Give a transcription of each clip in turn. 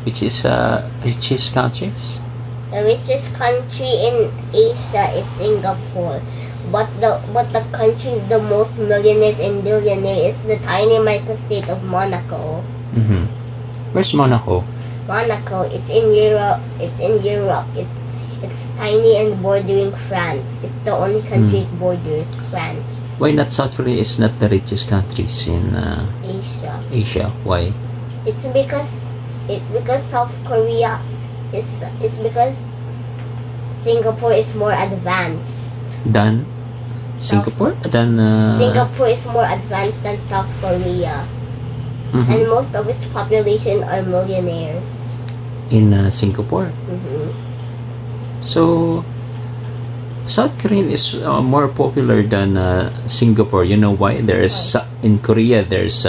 richest countries? The richest country in Asia is Singapore, but the country with the most millionaires and billionaires is the tiny microstate of Monaco. Mm-hmm. Where's Monaco? Monaco, it's in Europe. It's tiny and bordering France. It's the only country it borders France. Why not South Korea is not the richest countries in Asia. Asia? Why? It's because South Korea it's because Singapore is more advanced Than Singapore? Singapore is more advanced than South Korea. Mm-hmm. And most of its population are millionaires. In Singapore. Mm-hmm. So South Korea is more popular than Singapore. You know why? In Korea there's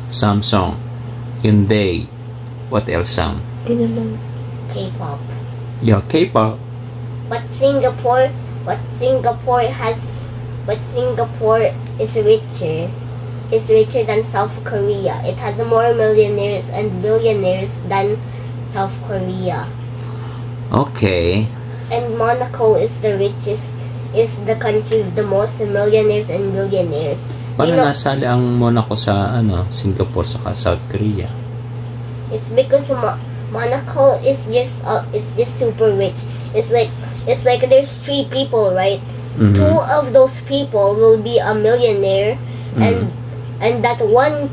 Samsung, Hyundai, what else? K-pop. Yeah, K-pop. But Singapore is richer. It's richer than South Korea. It has more millionaires and billionaires than South Korea. Okay. And Monaco is the richest, is the country with the most millionaires and billionaires. Paano nasali ang Monaco sa Singapore saka South Korea? It's because Monaco is just super rich. It's like there's 3 people, right? Mm-hmm. 2 of those people will be a millionaire, Mm-hmm. and that one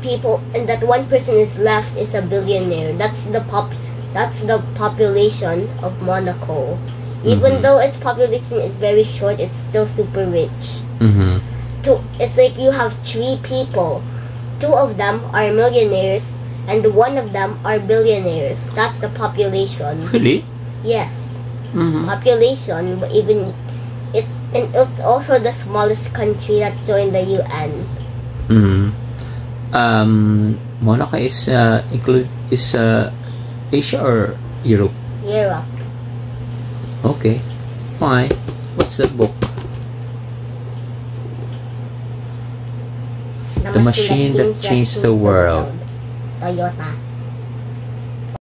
person is left is a billionaire. That's the population of Monaco. Even though its population is very short, it's still super rich. Mm-hmm. It's like you have 3 people. 2 of them are millionaires, and 1 of them are billionaires. That's the population. Really? Yes. Mm-hmm. Population, but it's also the smallest country that joined the UN. Mm-hmm. Monaco is Asia or Europe? Europe. Okay. Why? What's that book? The machine that changed the world. Toyota.